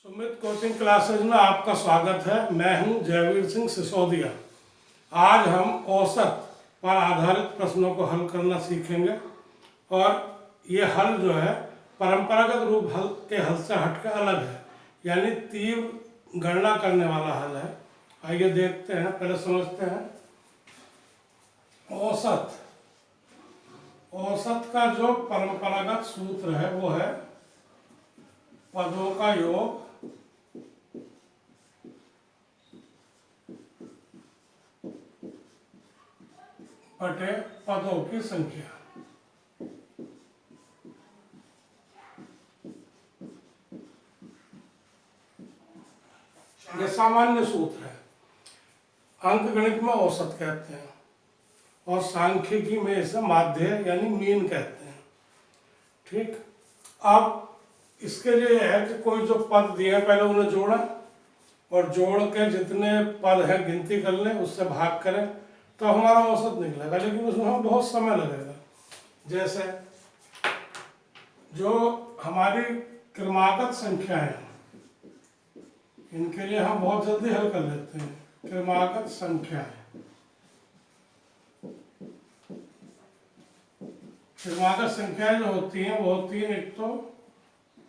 Sumit coaching classes में आपका स्वागत है। मैं हूं जयवीर सिंह सिसोदिया। आज हम औसत पर आधारित प्रश्नों को हल करना सीखेंगे और ये हल जो है परंपरागत रूप हल के हल से हटकर अलग है, यानी तीव्र गणना करने वाला हल है। आइए देखते हैं, पहले समझते हैं। औसत का जो परंपरागत सूत्र है वो है पदों का योग बटे पदों की संख्या। यह सामान्य सूत्र है। अंकगणित में औसत कहते हैं और सांख्यिकी में इसे माध्य यानी मीन कहते हैं। ठीक, अब इसके लिए है कि कोई जो पद दिए हैं पहले उन्हें जोड़ें और जोड़ के जितने पद हैं गिनती कर लें, उससे भाग करें तो हमारा औसत निकलेगा, लेकिन उसमें हमें बहुत समय लगेगा। जैसे जो हमारी क्रमागत संख्याएं हैं इनके लिए हम बहुत जल्दी हल कर लेते हैं। क्रमागत संख्याएं, क्रमागत संख्याएं जो होती हैं वो होती हैं एक तो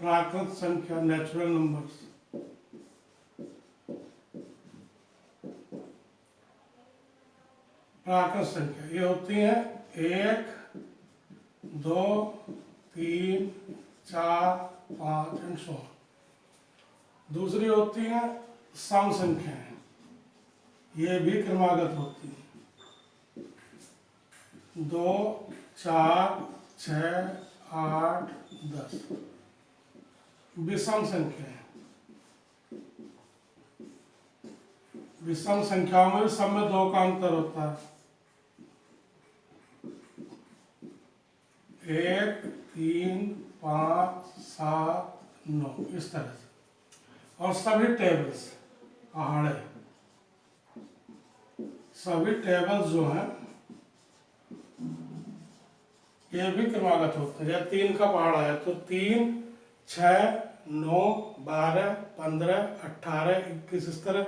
प्राकृत संख्या, नेचुरल नंबर्स, प्राकृत संख्या ये होती हैं 1, 2, 3, 4, 5 एंड सो ऑन। दूसरी होती हैं सम संख्याएं, ये भी क्रमागत होती हैं 2, 4, 6, 8, 10। विषम संख्याएं, विषम संख्याओं में भी सब में 2 का अंतर होता है, 1, 3, 5, 7, 9 इस तरह से। और सभी टेबल्स पहाड़े, सभी टेबल्स जो हैं ये भी क्रमागत होते हैं। या 3 का पहाड़ा है तो 3, 6, 9, 12, 15, 18, 21 इस तरह।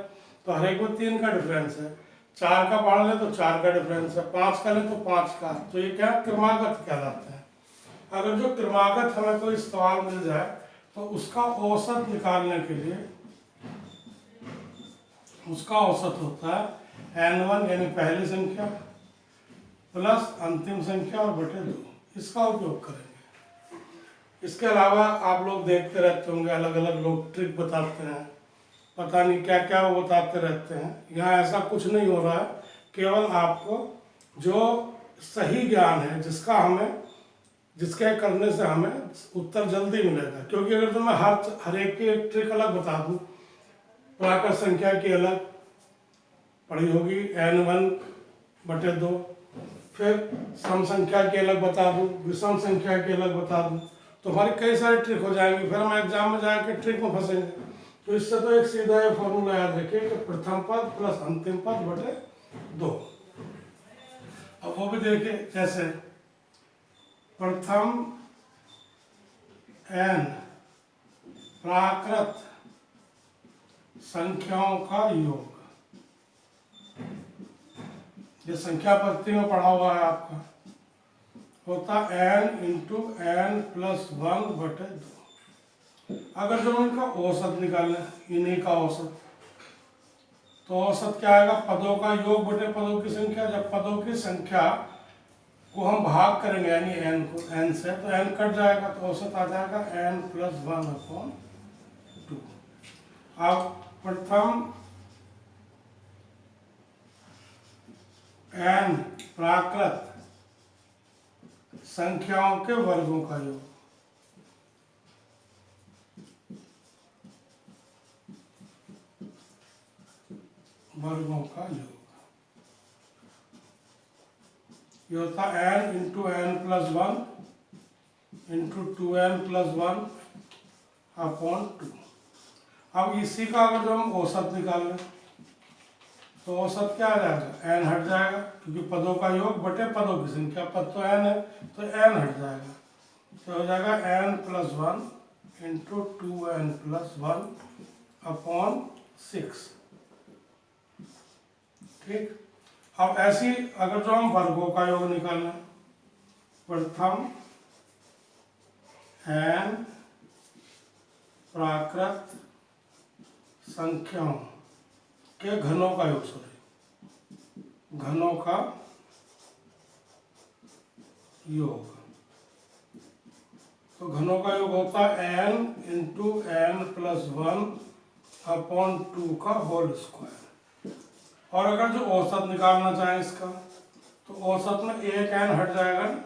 तो हर एक में 3 का डिफरेंस है। 4 का पढ़ ले तो 4 का डिफरेंस है, 5 का ले तो 5 का। तो ये क्या क्रमागत कहलाते हैं। अगर जो क्रमागत हमें कोई सवाल मिल जाए तो उसका औसत निकालने के लिए उसका औसत होता है n1 यानी पहली संख्या प्लस अंतिम संख्या और बटे 2। इसका उपयोग करेंगे। इसके अलावा आप लोग देखते रहते होंगे अलग अलग लोग ट्रिक बताते हैं, पता नहीं क्या क्या वो बताते रहते हैं। यहाँ ऐसा कुछ नहीं हो रहा है, केवल आपको जो सही ज्ञान है जिसके करने से हमें उत्तर जल्दी मिलेगा। क्योंकि अगर तो मैं हर एक की एक ट्रिक अलग बता दूँ, प्राकृत संख्या की अलग पढ़ी होगी n1 बटे 2, फिर सम संख्या की अलग बता दूँ, विषम संख्या की अलग बता दूँ, तो हमारी कई सारी ट्रिक हो जाएंगी। फिर हम एग्जाम में जाकर ट्रिक में फंसेंगे। तो इससे तो एक सीधा ये फॉर्मूला याद रखिए कि प्रथम पद प्लस अंतिम पद बटे 2। अब वो भी देखिए, जैसे प्रथम n प्राकृत संख्याओं का योग, ये संख्या पद्धति में पढ़ा हुआ है आपका, होता n इंटू n प्लस 1 बटे 2। अगर जो इनका औसत निकालना है, इन्हीं का औसत, तो औसत क्या आएगा? पदों का योग बटे पदों की संख्या। जब पदों की संख्या को हम भाग करेंगे यानी n को n से, तो n कट जाएगा तो औसत आ जाएगा n प्लस 1/2। अब प्रथम n प्राकृत संख्याओं के वर्गों का योग, वर्गों का योग, ये होता है n into n plus 1 into 2n plus 1/2। अब इसी का अगर जो हम औसत निकाल लें तो औसत क्या आ जाएगा? n हट जाएगा, क्योंकि पदों का योग बटे पदों की संख्या, पद तो n है तो n हट जाएगा, तो हो जाएगा n प्लस 1 इंटू 2n+1/6। ठीक। अब ऐसी अगर जो हम वर्गों का योग निकालना, प्रथम n प्राकृत संख्याओं के घनों का योग, घनों का योग, तो घनों का योग होता है n इंटू n+1/2 का होल स्क्वायर। और अगर जो औसत निकालना चाहें इसका, तो औसत में एक n हट जाएगा ना,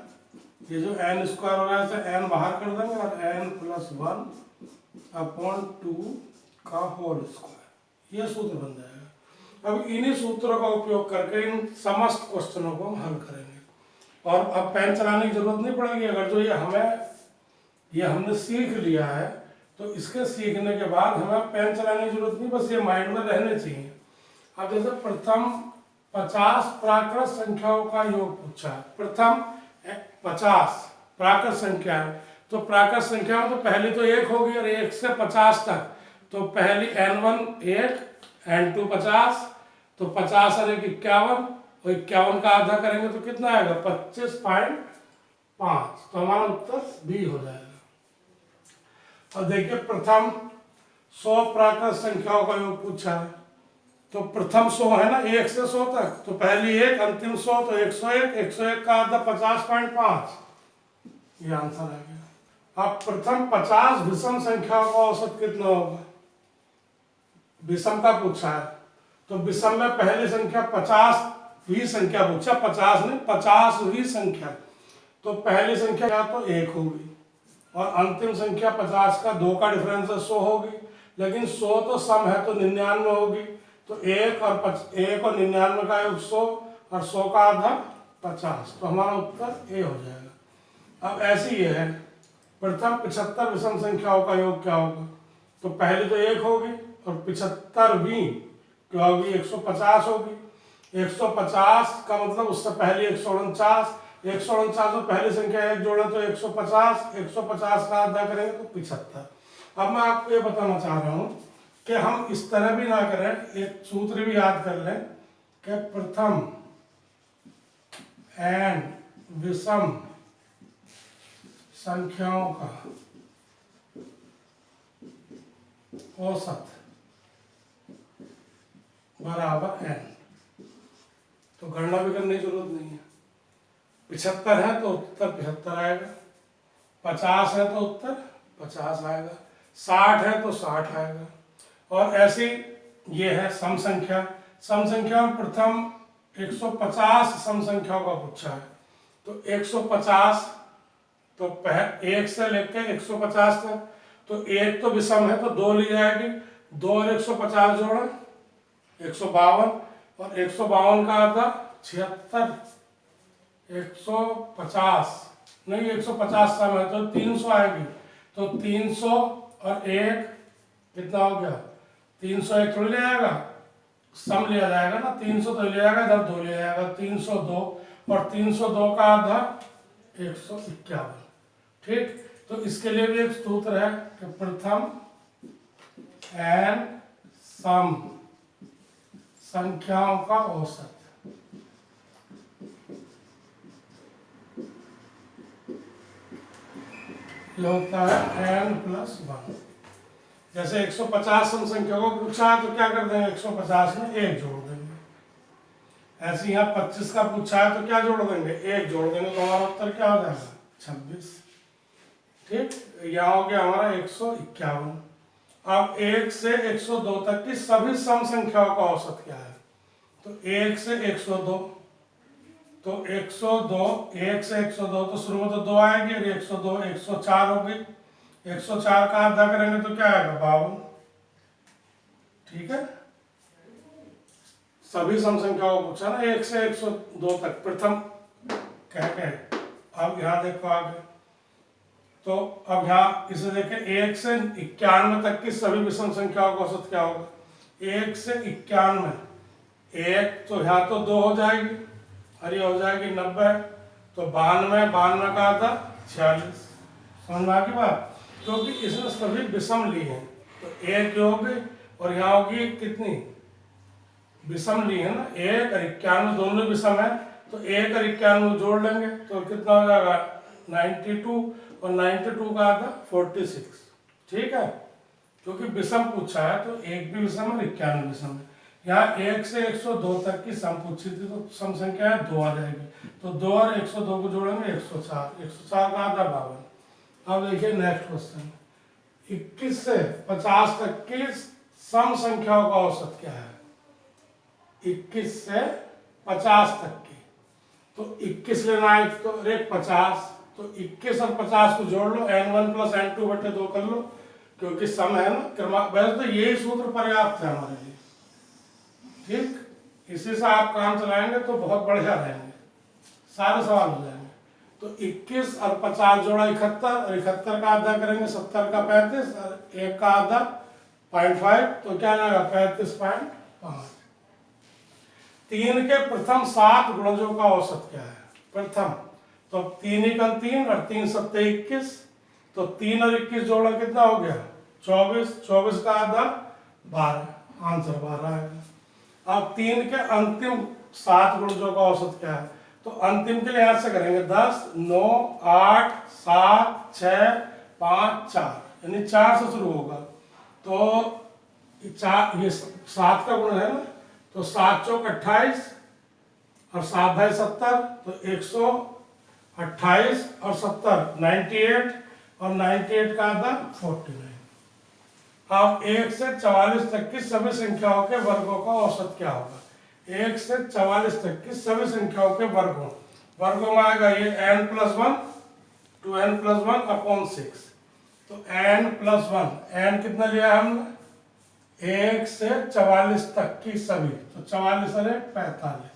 ये जो n स्क्वायर हो रहा है इसे n बाहर कर देंगे और n+1/2 का होल स्क्वायर, ये सूत्र बन जाएगा। अब इन्हीं सूत्रों का उपयोग करके इन समस्त क्वेश्चनों को हम हल करेंगे। और अब पेन चलाने की जरूरत नहीं पड़ेगी। अगर जो ये हमने सीख लिया है, तो इसके सीखने के बाद हमें पेन चलाने की जरूरत नहीं, बस ये माइंड में रहने चाहिए। अब जैसे प्रथम 50 प्राकृत संख्याओं का योग पूछा है, प्रथम 50 प्राकृत संख्या है, तो प्राकृत संख्या में तो पहली तो 1 होगी और 1 से 50 तक, तो पहली n1 1, n2 50, तो 50 और 1 51, और 51 का आधा करेंगे तो कितना आएगा 25.5, तो हमारा उत्तर बी हो जाएगा। और देखिए प्रथम 100 प्राकृत संख्याओं का योग पूछा है, तो प्रथम 100 है ना, 1 से 100 तक, तो पहली 1, अंतिम 100, तो 101, 101 का आधा 50.5, ये आंसर आ गया। अब प्रथम 50 विषम संख्याओं का औसत कितना होगा, विषम का पूछा है, तो विषम में पहली संख्या 50वीं संख्या पूछा, 50 नहीं 50वीं संख्या, तो पहली संख्या या तो 1 होगी और अंतिम संख्या 50 का 2 का डिफरेंस है 100 होगी, लेकिन 100 तो सम है तो 99 होगी, तो 1 और 99 का योग 100 और 100 का आधा 50, तो हमारा उत्तर ए हो जाएगा। अब ऐसी ये है, प्रथम 75 विषम संख्याओं का योग क्या होगा, तो पहले तो 1 होगी और 75वीं क्या होगी 150 होगी। 150 का मतलब उससे पहले 149, 149 में पहली संख्या 1 जोड़े तो 150, 150 का आधा करेंगे तो 75। अब मैं आपको ये बताना चाह रहा हूँ कि हम इस तरह भी ना करें, एक सूत्र भी याद कर लें कि प्रथम n विषम संख्याओं का औसत बराबर n, तो गणना भी करने की जरूरत नहीं है। 75 है तो उत्तर 75 आएगा, 50 है तो उत्तर 50 आएगा, 60 है तो 60 आएगा। और ऐसी ये है सम संख्या, सम संख्या में प्रथम 150 सम संख्याओं का पूछा है, तो 150 तो 1 से लेकर 150 तक, तो 1 तो विषम है तो 2 ली जाएगी, 2 और 150 जोड़ा 152, और 152 का आधा 76, 150 नहीं 150 सम है तो 300 आएगी, तो 300 और 1 कितना हो गया 301 थोड़ी ले जाएगा, सम लिया जाएगा ना, 300 तो ले जाएगा, इधर 2 ले जाएगा, 302, और 302 का आधा 151। ठीक, तो इसके लिए भी एक सूत्र है कि प्रथम n सम संख्याओं का औसत ये होता है n+1। जैसे 150 सम संख्या को पूछा है तो क्या कर देंगे 150 में 1 जोड़ देंगे। ऐसे यहाँ 25 का पूछा है तो क्या जोड़ देंगे 1 जोड़ देंगे, तो हमारा उत्तर क्या हो जाएगा 26। ठीक, यहाँ हो गया हमारा 151। अब 1 से 102 तक की सभी सम संख्याओं का औसत क्या है, तो 1 से 102, तो 102 1 से 102 तो शुरू में तो 2 आएगी और 102 104 होगी, 104 का आधा करेंगे तो क्या आएगा 52। ठीक है, सभी सम संख्याओं को पूछा ना 1 से 102 तक प्रथम कह के। अब यहाँ देखो आगे, तो अब यहाँ इसे देखें 1 से 91 तक की सभी विषम संख्याओं का औसत क्या होगा, 1 से 91, 1 तो यहाँ तो 2 हो जाएगी और ये हो जाएगी 90, तो 92, 92 का आधा 46। समझ में आ गई बात। क्योंकि इसमें सभी विषम ली हैं, तो एक योग और यहाँ होगी कितनी विषम ली है ना, 1 और 91 दोनों विषम है, तो 1 और 91 जोड़ लेंगे तो कितना हो जाएगा 92, और 92 का आता 46। ठीक है, क्योंकि विषम पूछा है तो एक भी विषम है 91 विषम है। यहाँ 1 से 102 तक की सम पूछी थी तो सम संख्या है 2 आ जाएगी, तो 2 और 102 को जोड़ेंगे 104, 104 का आधा 52। अब देखिए नेक्स्ट क्वेश्चन, 21 से 50 तक की सम संख्याओं का औसत क्या है। 21 से 50 तक की, तो 21 लेना है तो एक 50, तो 21 और 50 को जोड़ लो, n1 प्लस n2 बटे 2 कर लो, क्योंकि सम है ना क्रमांक। वैसे तो यही सूत्र पर्याप्त है हमारे लिए। ठीक, इसी से आप काम चलाएंगे तो बहुत बढ़िया रहेंगे, सारे सवाल हो जाएंगे। तो 21 और 50 जोड़ा 71, और 71 का आधा करेंगे 70 का 35, और 1 का आधा 0.5, तो क्या जाएगा 35.5। 3 के प्रथम 7 गुणजों का औसत क्या है प्रथम, तो 3 × 3 और 3 × 7 21, तो 3 और 21 जोड़ा कितना हो गया 24, 24 का आधा 12, आंसर 12 आएगा। अब 3 के अंतिम 7 गुणजों का औसत क्या है, तो अंतिम के लिए यहाँ से करेंगे 10, 9, 8, 7, 6, 5, 4, यानी 4 से शुरू होगा, तो 4 ये 7 का गुण है ना, तो 7 चौक 28 और 7 भाई 70, तो 128 और 70 98, और 98 का आधा 49। अब 1 से 44 तक की सभी संख्याओं के वर्गों का औसत क्या होगा। 1 से 44 तक की सभी संख्याओं के वर्गों में आएगा ये n+1 2n+1 अपॉन 6, तो n+1, n कितना लिया हमने 1 से 44 तक की सभी, तो 44 अरे 45,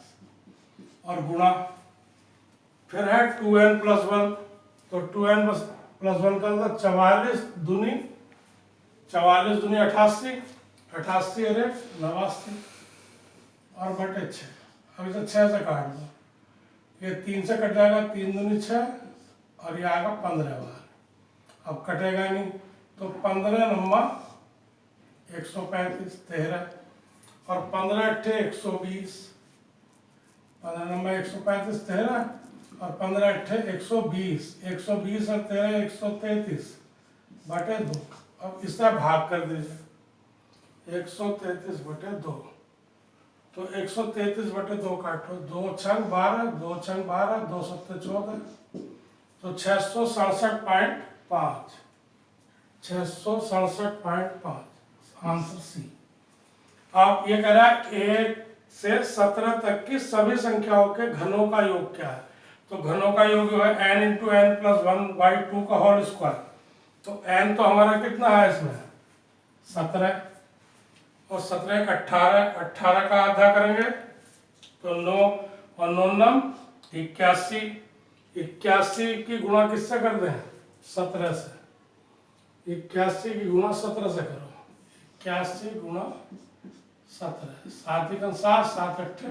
और गुणा फिर है 2n+1, तो 2n+1 का अंदर 44 दूनी 88, 88 अरे 89, और बटे 6। अब इसे 6 से काट दो, ये 3 से कट जाएगा, 3 दूनी 6, और ये आएगा 15 बार, अब कटेगा नहीं, तो 15 नंबर 135 13, और 15 अट्ठे 120, 15 नंबर 135 13, और 15 अट्ठे 120, 120 और 13 133 बटे 2। अब इसका भाग कर दीजिए 133 बटे 2, तो 133 बटे 2 काटो, 2 छंग 12, 2 छंग 12, 2 सत्ते 14, तो 667.5, 667.5, आंसर सी। अब ये कह रहा है 1 से 17 तक की सभी संख्याओं के घनों का योग क्या है, तो घनों का योग है n × n+1/2 का होल स्क्वायर, तो n तो हमारा कितना है इसमें 17, और 17 का 18, 18 का आधा करेंगे तो 9, और 9 नम 81, 81 की गुणा किससे कर दें 17 से, 81 की गुणा 17 से करो, 81 गुणा 17, 7 × 7, 7 अट्ठे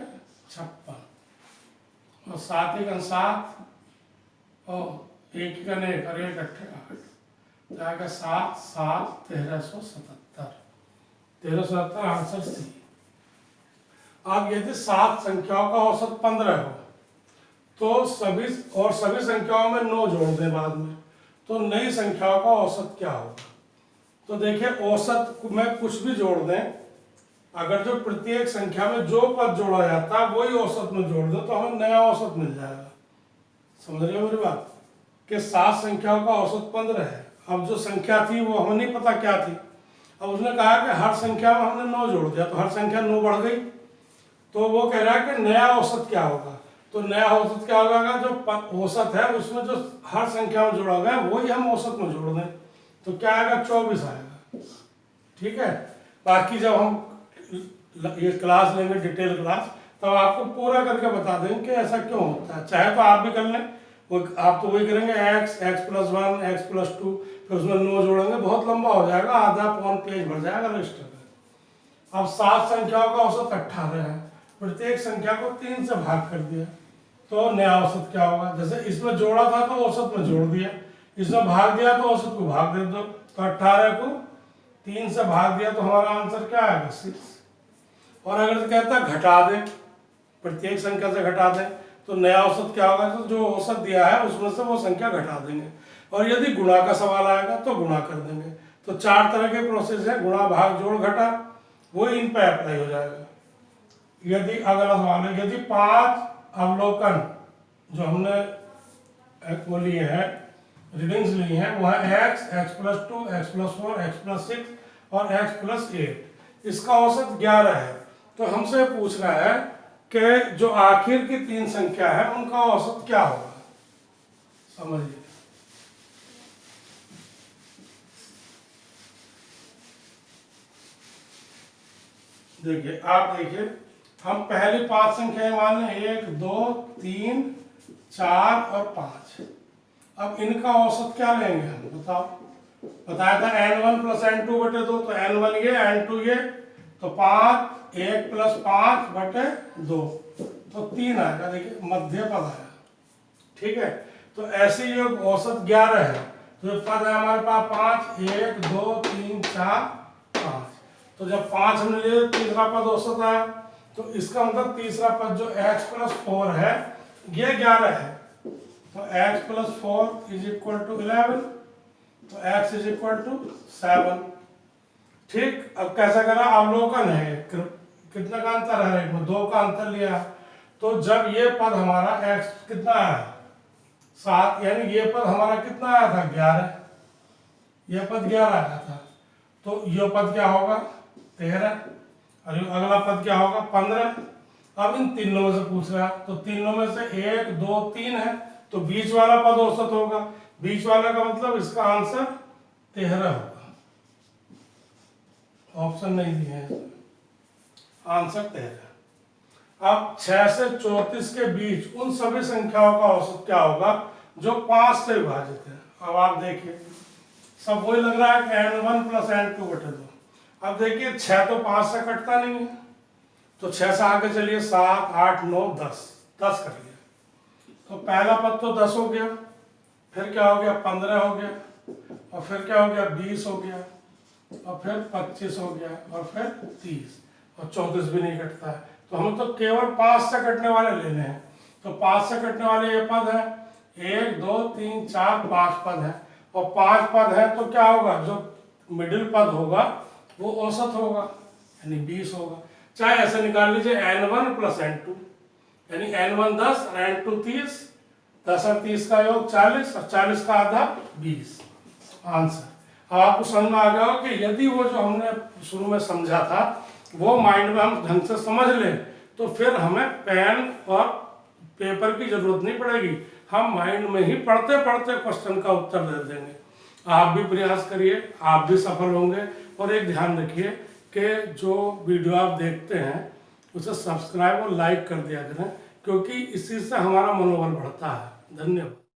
56, और 7 × 7, और 1 × 1 और 1 अट्ठे 8, तो आएगा 7 7 1377, 1377 आंसर सी। अब यदि 7 संख्याओं का औसत 15 हो तो सभी संख्याओं में 9 जोड़ दें बाद में, तो नई संख्याओं का औसत क्या होगा। तो देखिए औसत में कुछ भी जोड़ दें, अगर जो प्रत्येक संख्या में जो पद जोड़ा जाता है वही औसत में जोड़ दो तो हमें नया औसत मिल जाएगा। समझ रहे हो मेरी बात, कि 7 संख्याओं का औसत 15 है। अब जो संख्या थी वो हमें नहीं पता क्या थी, अब उसने कहा कि हर संख्या में हमने 9 जोड़ दिया तो हर संख्या 9 बढ़ गई, तो वो कह रहा है कि नया औसत क्या होगा। तो नया औसत क्या होगा, जो औसत है उसमें जो हर संख्या में जोड़ा गया वही हम औसत में जोड़ दें, तो क्या आएगा 24 आएगा। ठीक है, बाकी जब हम ये क्लास लेंगे डिटेल क्लास तब आपको पूरा करके बता देंगे कि ऐसा क्यों होता है। चाहे तो आप भी कर लें, वो आप तो वही करेंगे x+1 x+2, फिर उसमें 9 जोड़ेंगे, बहुत लंबा हो जाएगा, आधा पौन पेज भर जाएगा रजिस्टर में। अब 7 संख्याओं का औसत 18 है, प्रत्येक संख्या को 3 से भाग कर दिया, तो नया औसत क्या होगा। जैसे इसमें जोड़ा था तो औसत में जोड़ दिया, इसमें भाग दिया तो औसत को भाग दे दो, तो 18 को 3 से भाग दिया तो हमारा आंसर क्या आएगा 6। और अगर कहता घटा दे, प्रत्येक संख्या से घटा दें, तो नया औसत क्या होगा, तो जो औसत दिया है उसमें से वो संख्या घटा देंगे। और यदि गुणा का सवाल आएगा तो गुणा कर देंगे। तो 4 तरह के प्रोसेस है, गुणा, भाग, जोड़, घटा, वो इन पे अप्लाई हो जाएगा। यदि अगला सवाल है, यदि 5 अवलोकन जो हमने वो लिए हैं, रीडिंग्स ली हैं, वो है x, x+2, x+4, x+6 और x+8, इसका औसत 11 है। तो हमसे पूछ रहा है कि जो आखिर की 3 संख्या है उनका औसत क्या होगा, समझिए। देखिए, आप देखिए, हम पहली 5 संख्याएं मान लें, 1, 2, 3, 4 और 5। अब इनका औसत क्या लेंगे हम, बताओ। बताया था n1 + n2 बटे 2, तो n1 ये, n2 ये, तो 5, 1 + 5 बटे 2, तो 3 आएगा। देखिए, मध्य पद आया, ठीक है। तो ऐसे ही औसत 11 है, तो पद है हमारे पास 5, 1, 2, 3, 4, 5। तो जब 5 हमने लिए, तीसरा पद औसत आया, तो इसका मतलब तीसरा पद जो x+4 है ये 11 है, तो x+4 = 11, तो x = 7। ठीक, अब कैसा करा, अवलोकन है, कितना का अंतर है, एक में 2 का अंतर लिया, तो जब ये पद हमारा x कितना आया 7, यानी ये पद हमारा कितना आया था 11, ये पद 11 आया था, तो ये पद क्या होगा 13, और अगला पद क्या होगा 15। अब इन तीनों में से पूछ रहा है, तो तीनों में से 1, 2, 3 है, तो बीच वाला पद औसत होगा। बीच वाला का मतलब इसका आंसर 13 होगा, ऑप्शन नहीं दिए हैं, आंसर 13। अब 6 से 34 के बीच उन सभी संख्याओं का औसत क्या होगा जो 5 से विभाजित है। अब आप देखिए, सब वही लग रहा है कि n1 + n2 बटे 2। अब देखिए, 6 तो 5 से कटता नहीं है, तो 6 से आगे चलिए, 7, 8, 9, 10, 10 कर लिया, तो पहला पद तो 10 हो गया, फिर क्या हो गया 15 हो गया, और फिर क्या हो गया 20 हो गया, और फिर 25 हो गया, और फिर 30, और 34 भी नहीं कटता है। तो हम तो केवल 5 से कटने वाले लेने हैं, तो 5 से कटने वाले ये पद है, 1, 2, 3, 4, 5 पद है, और 5 पद है, तो क्या होगा, जो मिडिल पद होगा वो औसत होगा, यानी 20 होगा। चाहे ऐसे निकाल लीजिए, n1 + n2, यानी n1 10 और n2 30, 10 और 30 का योग 40, और 40 का आधा 20, आंसर। अब आपको समझ में आ गया हो कि यदि वो जो हमने शुरू में समझा था वो माइंड में हम ढंग से समझ लें, तो फिर हमें पेन और पेपर की जरूरत नहीं पड़ेगी, हम माइंड में ही पढ़ते पढ़ते क्वेश्चन का उत्तर दे देंगे। आप भी प्रयास करिए, आप भी सफल होंगे। और एक ध्यान रखिए कि जो वीडियो आप देखते हैं उसे सब्सक्राइब और लाइक कर दिया करें, क्योंकि इसी से हमारा मनोबल बढ़ता है। धन्यवाद।